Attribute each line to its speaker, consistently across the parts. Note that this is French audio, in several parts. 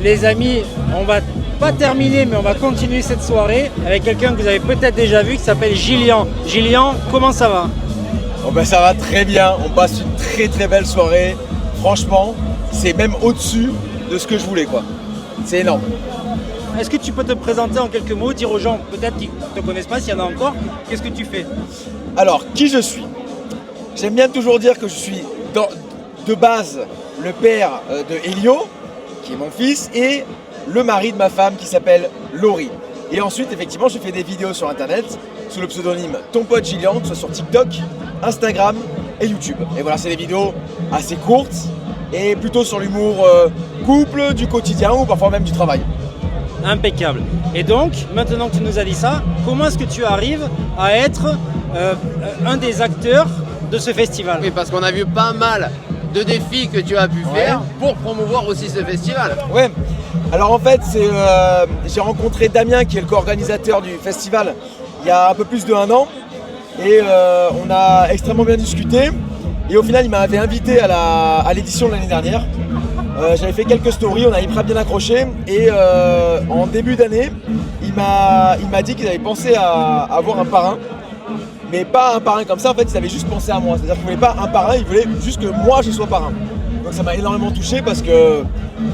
Speaker 1: les amis, on va pas terminer, mais on va continuer cette soirée avec quelqu'un que vous avez peut-être déjà vu qui s'appelle Gillian. Gillian, comment ça va?
Speaker 2: Oh ben ça va très bien, on passe une très très belle soirée. Franchement, c'est même au-dessus de ce que je voulais quoi. C'est énorme.
Speaker 1: Est-ce que tu peux te présenter en quelques mots, dire aux gens peut-être qui ne te connaissent pas, s'il y en a encore, qu'est-ce que tu fais?
Speaker 2: Alors, qui je suis? J'aime bien toujours dire que je suis de base le père de Elio, qui est mon fils, et le mari de ma femme qui s'appelle Laurie. Et ensuite, effectivement, je fais des vidéos sur internet sous le pseudonyme Ton Pote Gillian, que ce soit sur TikTok, Instagram et YouTube. Et voilà, c'est des vidéos assez courtes et plutôt sur l'humour couple, du quotidien ou parfois même du travail.
Speaker 1: Impeccable. Et donc, maintenant que tu nous as dit ça, comment est-ce que tu arrives à être un des acteurs de ce festival?
Speaker 3: Oui, parce qu'on a vu pas mal de défis que tu as pu faire pour promouvoir aussi ce festival.
Speaker 2: Ouais, alors en fait, j'ai rencontré Damien qui est le co-organisateur du festival il y a un peu plus d'1 an et on a extrêmement bien discuté et au final il m'avait invité à l'édition de l'année dernière. J'avais fait quelques stories, on a hyper bien accroché et en début d'année il m'a dit qu'il avait pensé à avoir un parrain. Mais pas un parrain comme ça, en fait, ils avaient juste pensé à moi. C'est-à-dire qu'ils ne voulaient pas un parrain, ils voulaient juste que moi je sois parrain. Donc ça m'a énormément touché parce que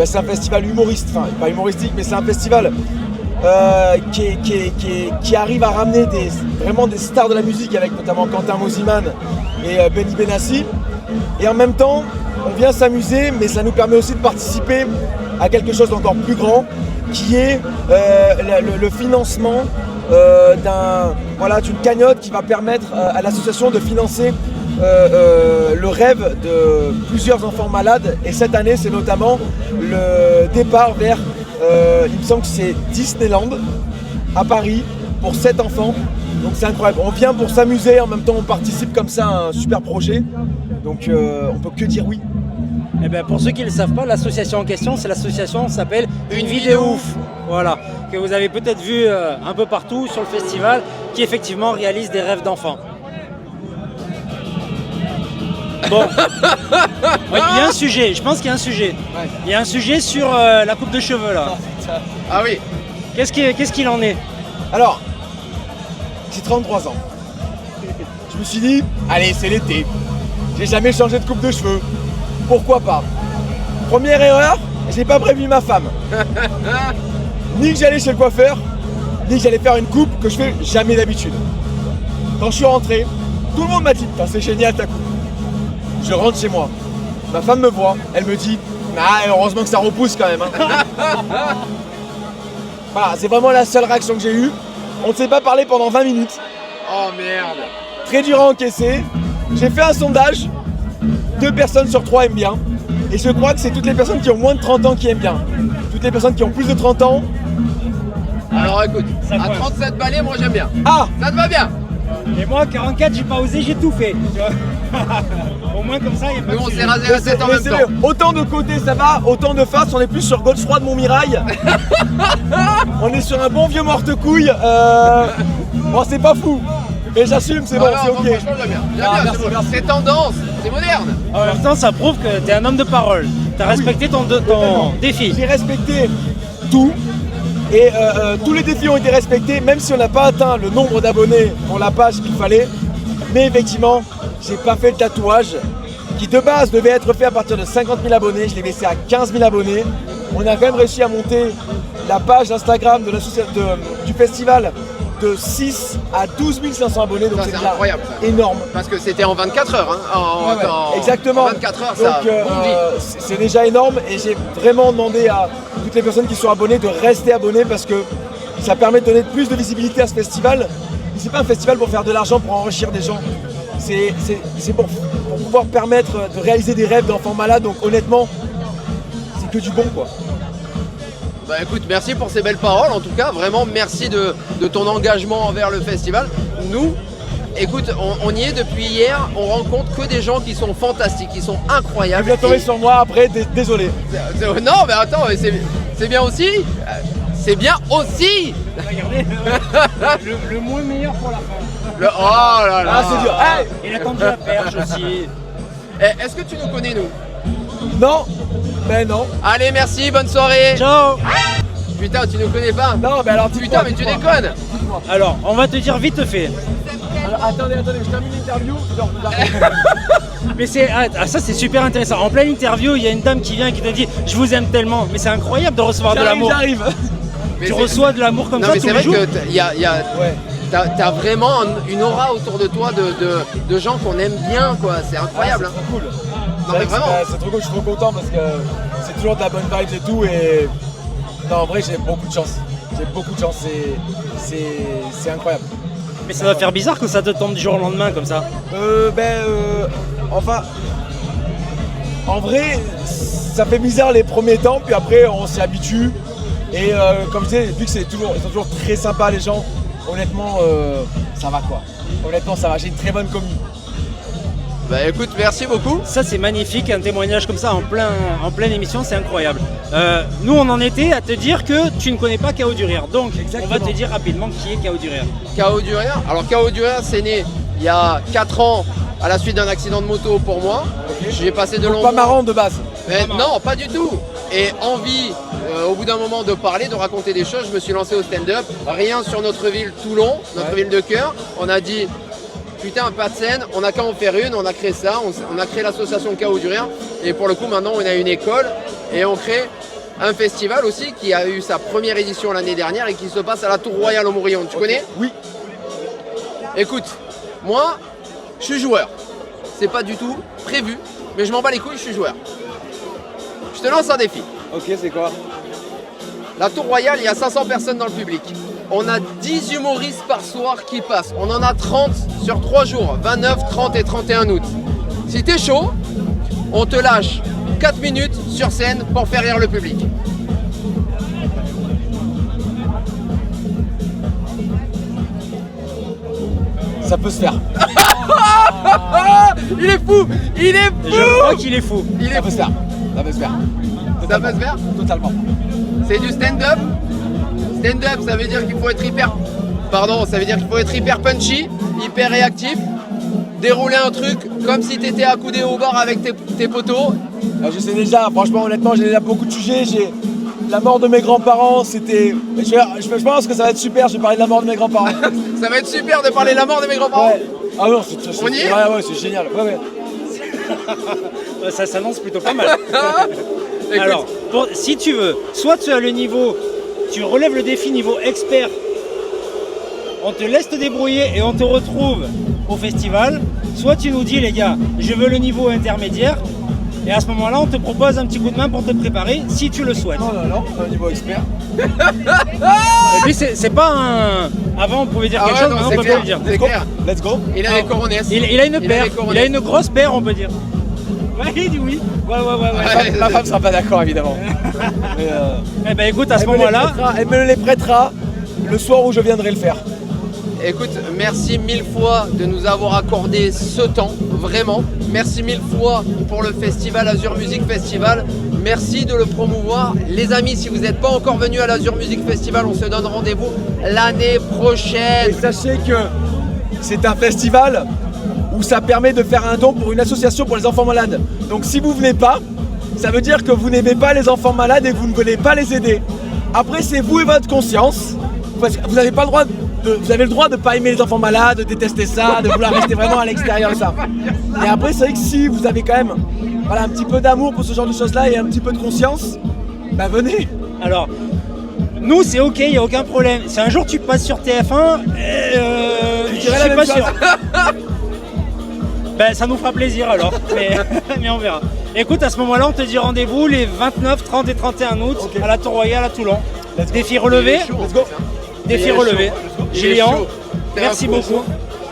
Speaker 2: c'est un festival humoriste, enfin pas humoristique, mais c'est un festival qui arrive à ramener vraiment des stars de la musique avec notamment Quentin Mosiman et Benny Benassi. Et en même temps, on vient s'amuser, mais ça nous permet aussi de participer à quelque chose d'encore plus grand, qui est le financement d'une cagnotte qui va permettre à l'association de financer le rêve de plusieurs enfants malades. Et cette année, c'est notamment le départ vers, il me semble que c'est Disneyland à Paris pour 7 enfants. Donc c'est incroyable. On vient pour s'amuser, en même temps on participe comme ça à un super projet. Donc on peut que dire oui.
Speaker 1: Eh bien, pour ceux qui ne le savent pas, l'association en question, c'est l'association s'appelle Une Vie de Ouf. Voilà, que vous avez peut-être vu un peu partout sur le festival, qui effectivement réalise des rêves d'enfants. Bon, ouais, il y a un sujet, je pense qu'il y a un sujet.
Speaker 2: Ouais.
Speaker 1: Il y a un sujet sur la coupe de cheveux là.
Speaker 3: Ah oui.
Speaker 1: Qu'est-ce qu'il en est?
Speaker 2: Alors, j'ai 33 ans. Je me suis dit, allez, c'est l'été. J'ai jamais changé de coupe de cheveux. Pourquoi pas? Première erreur, j'ai pas prévenu ma femme. Ni que j'allais chez le coiffeur, ni que j'allais faire une coupe que je fais jamais d'habitude. Quand je suis rentré, tout le monde m'a dit, putain, c'est génial ta coupe. Je rentre chez moi. Ma femme me voit, elle me dit, ah, heureusement que ça repousse quand même. Hein. Voilà, c'est vraiment la seule réaction que j'ai eue. On ne s'est pas parlé pendant 20 minutes.
Speaker 3: Oh merde.
Speaker 2: Très dur à encaisser. J'ai fait un sondage. 2 personnes sur 3 aiment bien. Et je crois que c'est toutes les personnes qui ont moins de 30 ans qui aiment bien. Toutes les personnes qui ont plus de 30 ans.
Speaker 3: Alors écoute, à 37 balais, moi j'aime bien.
Speaker 2: Ah,
Speaker 3: Ça te va bien?
Speaker 1: Et moi, 44, j'ai pas osé, j'ai tout fait. Tu vois. Au moins comme ça, il n'y a pas
Speaker 3: Mais
Speaker 1: de
Speaker 3: on
Speaker 1: sujet.
Speaker 3: s'est rasé la tête en même temps.
Speaker 2: autant de côté ça va, autant de face, on est plus sur Godefroy de Montmirail. On est sur un bon vieux morte-couille. Bon, c'est pas fou. Mais j'assume, c'est bon,
Speaker 3: Alors,
Speaker 2: c'est
Speaker 3: moi,
Speaker 2: ok.
Speaker 3: franchement, j'aime bien. J'aime
Speaker 2: Ah,
Speaker 3: bien,
Speaker 2: merci,
Speaker 3: c'est bon.
Speaker 2: merci.
Speaker 3: C'est tendance, c'est moderne.
Speaker 1: En même temps, ça prouve que tu es un homme de parole. Tu as respecté ton défi.
Speaker 2: J'ai respecté tout. Et tous les défis ont été respectés, même si on n'a pas atteint le nombre d'abonnés pour la page qu'il fallait. Mais effectivement, j'ai pas fait le tatouage qui de base devait être fait à partir de 50 000 abonnés. Je l'ai laissé à 15 000 abonnés. On a quand même réussi à monter la page Instagram du festival de 6 à 12 500 abonnés. Donc
Speaker 3: Ça,
Speaker 2: c'est
Speaker 3: c'est
Speaker 2: déjà
Speaker 3: incroyable, ça.
Speaker 2: énorme.
Speaker 3: Parce que c'était en 24 heures. Hein.
Speaker 2: Ouais, exactement.
Speaker 3: En 24 heures,
Speaker 2: donc,
Speaker 3: ça bondit.
Speaker 2: c'est déjà énorme et j'ai vraiment demandé à toutes les personnes qui sont abonnées de rester abonnées parce que ça permet de donner plus de visibilité à ce festival. C'est pas un festival pour faire de l'argent, pour enrichir des gens. C'est pour pouvoir permettre de réaliser des rêves d'enfants malades. Donc honnêtement, c'est que du bon quoi.
Speaker 3: Bah écoute, merci pour ces belles paroles. En tout cas, vraiment merci de ton engagement envers le festival. Nous, écoute, on y est depuis hier. On rencontre que des gens qui sont fantastiques, qui sont
Speaker 2: Elle
Speaker 3: incroyables.
Speaker 2: vient tomber sur moi après, désolé.
Speaker 3: Non, mais attends, c'est bien aussi. C'est bien aussi.
Speaker 1: Regardez, le moins meilleur pour la fin.
Speaker 3: Oh là là.
Speaker 2: Ah c'est dur. Hey
Speaker 1: Il a tendu la perche aussi.
Speaker 3: Eh, est-ce que tu nous connais, nous?
Speaker 2: Non. Ben non.
Speaker 3: Allez, merci, bonne soirée.
Speaker 1: Ciao.
Speaker 3: Putain, tu nous connais pas?
Speaker 2: Non, mais alors
Speaker 3: Putain, mais tu déconnes.
Speaker 1: Alors, on va te dire vite fait.
Speaker 2: Alors, attendez, je termine l'interview.
Speaker 1: Mais ça c'est super intéressant. En pleine interview, il y a une dame qui vient et qui te dit je vous aime tellement. Mais c'est incroyable de recevoir de l'amour.
Speaker 2: J'arrive.
Speaker 3: Mais
Speaker 1: Tu
Speaker 3: c'est-
Speaker 1: reçois de l'amour comme
Speaker 3: Non,
Speaker 1: ça
Speaker 3: mais
Speaker 1: tous
Speaker 3: c'est
Speaker 1: les
Speaker 3: vrai
Speaker 1: jours.
Speaker 3: que
Speaker 2: Ouais.
Speaker 3: t'as vraiment une aura autour de toi de gens qu'on aime bien, quoi. C'est incroyable.
Speaker 2: C'est
Speaker 3: hein.
Speaker 2: trop cool.
Speaker 3: Non, mais vraiment.
Speaker 2: C'est trop cool, je suis trop content parce que c'est toujours de la bonne vibe et tout. Et non, en vrai, j'ai beaucoup de chance. J'ai beaucoup de chance. C'est incroyable.
Speaker 1: Mais ça doit faire bizarre que ça te tombe du jour au lendemain comme ça.
Speaker 2: Enfin, en vrai, ça fait bizarre les premiers temps, puis après on s'y habitue. Et comme je disais, vu que ils sont toujours très sympas les gens, honnêtement, ça va quoi. Honnêtement, ça va, j'ai une très bonne commu.
Speaker 3: Bah écoute, merci beaucoup.
Speaker 1: Ça c'est magnifique, un témoignage comme ça en pleine émission, c'est incroyable. Nous on en était à te dire que tu ne connais pas Chaos du Rire. Donc
Speaker 2: Exactement.
Speaker 1: on va te dire rapidement qui est Chaos du Rire.
Speaker 3: Chaos du Rire. Alors Chaos du Rire, c'est né il y a 4 ans à la suite d'un accident de moto pour moi.
Speaker 2: Ok.
Speaker 3: J'ai passé de
Speaker 2: Donc
Speaker 3: longs
Speaker 2: pas marrant de base.
Speaker 3: Mais non, pas du tout. Et envie, au bout d'un moment, de parler, de raconter des choses, je me suis lancé au stand-up. Rien sur notre ville Toulon, notre ville de cœur. On a dit, putain, pas de scène, on n'a qu'à en faire une. On a créé ça, on a créé l'association Chaos du Rire. Et pour le coup, maintenant, on a une école et on crée un festival aussi qui a eu sa première édition l'année dernière et qui se passe à la Tour Royale au Morillon. Tu connais?
Speaker 2: Oui.
Speaker 3: Écoute, moi, je suis joueur. C'est pas du tout prévu, mais je m'en bats les couilles, je suis joueur. Je te lance un défi.
Speaker 2: Ok, c'est quoi?
Speaker 3: La Tour Royale, il y a 500 personnes dans le public. On a 10 humoristes par soir qui passent. On en a 30 sur 3 jours, 29, 30 et 31 août. Si t'es chaud, on te lâche 4 minutes sur scène pour faire rire le public.
Speaker 2: Ça peut se faire.
Speaker 3: Il est fou! Il est
Speaker 1: Je
Speaker 3: fou!
Speaker 1: crois qu'il est fou.
Speaker 3: Il
Speaker 2: Ça
Speaker 3: est
Speaker 2: peut se
Speaker 3: fou!
Speaker 2: faire. Ça peut se faire.
Speaker 3: Ça peut se faire?
Speaker 2: Totalement.
Speaker 3: C'est du stand-up. Stand-up, ça veut dire qu'il faut être ça veut dire qu'il faut être hyper punchy, hyper réactif, dérouler un truc comme si t'étais accoudé au bar avec tes potos.
Speaker 2: Je sais déjà, franchement, honnêtement, j'ai déjà beaucoup de sujets. J'ai la mort de mes grands-parents, c'était. Je pense que ça va être super, je vais parler de la mort de mes grands-parents.
Speaker 3: Ça va être super de parler de la mort de mes grands-parents.
Speaker 2: Ouais. Ah non,
Speaker 3: On y est?
Speaker 2: ouais, c'est génial. Ouais.
Speaker 1: Ça s'annonce plutôt pas mal.
Speaker 3: Écoute,
Speaker 1: Alors, si tu veux, soit tu as le niveau, tu relèves le défi niveau expert, on te laisse te débrouiller et on te retrouve au festival, soit tu nous dis les gars, je veux le niveau intermédiaire, et à ce moment-là on te propose un petit coup de main pour te préparer si tu le souhaites.
Speaker 2: Non, au niveau expert.
Speaker 1: Et puis c'est pas un... Avant on pouvait dire
Speaker 3: Ah
Speaker 1: quelque
Speaker 3: ouais,
Speaker 1: chose,
Speaker 3: non,
Speaker 1: maintenant on
Speaker 3: c'est
Speaker 1: peut
Speaker 3: clair,
Speaker 1: pas le dire.
Speaker 3: c'est clair.
Speaker 2: Let's go.
Speaker 3: Il a des coronesses.
Speaker 1: Il a une paire,
Speaker 3: des coronesses.
Speaker 1: il a une grosse paire on peut dire. Ouais, il dit oui. Ouais.
Speaker 2: Ma femme sera pas d'accord évidemment. Mais,
Speaker 1: Eh ben écoute, à ce
Speaker 2: elle me les
Speaker 1: moment-là,
Speaker 2: prêtera- elle me les prêtera le soir où je viendrai le faire.
Speaker 3: Écoute, merci 1000 fois de nous avoir accordé ce temps, vraiment. Merci 1000 fois pour le festival Azur Music Festival. Merci de le promouvoir. Les amis, si vous n'êtes pas encore venus à l'Azur Music Festival, on se donne rendez-vous l'année
Speaker 2: Et
Speaker 3: prochaine.
Speaker 2: sachez que c'est un festival où ça permet de faire un don pour une association pour les enfants malades. Donc si vous venez pas, ça veut dire que vous n'aimez pas les enfants malades et que vous ne voulez pas les aider. Après, c'est vous et votre conscience. Parce que vous n'avez pas le droit vous avez le droit de ne pas aimer les enfants malades, de détester ça, de vouloir rester vraiment à l'extérieur de ça. Et après, c'est vrai que si vous avez quand même un petit peu d'amour pour ce genre de choses-là et un petit peu de conscience, bah venez.
Speaker 1: alors, nous c'est ok, il n'y a aucun problème. Si un jour tu passes sur TF1, je
Speaker 2: dirais la
Speaker 1: suis
Speaker 2: même
Speaker 1: pas
Speaker 2: chose.
Speaker 1: sûr. Ben ça nous fera plaisir alors, mais on verra. Écoute, à ce moment-là, on te dit rendez-vous les 29, 30 et 31 août
Speaker 2: Ok.
Speaker 1: à la Tour Royale à Toulon.
Speaker 2: Let's go.
Speaker 1: Défi relevé,
Speaker 2: Let's go.
Speaker 1: défi
Speaker 3: Il est
Speaker 1: relevé.
Speaker 3: chaud. Il est
Speaker 1: Julien,
Speaker 3: chaud. T'es
Speaker 1: merci
Speaker 3: un fou.
Speaker 1: beaucoup.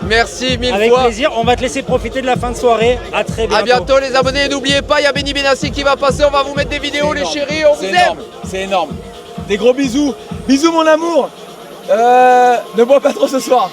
Speaker 3: Merci 1000
Speaker 1: Avec
Speaker 3: fois.
Speaker 1: plaisir, on va te laisser profiter de la fin de soirée. À très bientôt.
Speaker 3: À bientôt les abonnés, n'oubliez pas, il y a Benny Benassi qui va passer, on va vous mettre des vidéos les
Speaker 2: énorme.
Speaker 3: chéris, on vous
Speaker 2: C'est
Speaker 3: aime.
Speaker 2: énorme. C'est énorme. Des gros bisous. Bisous mon amour. Ne bois pas trop ce soir.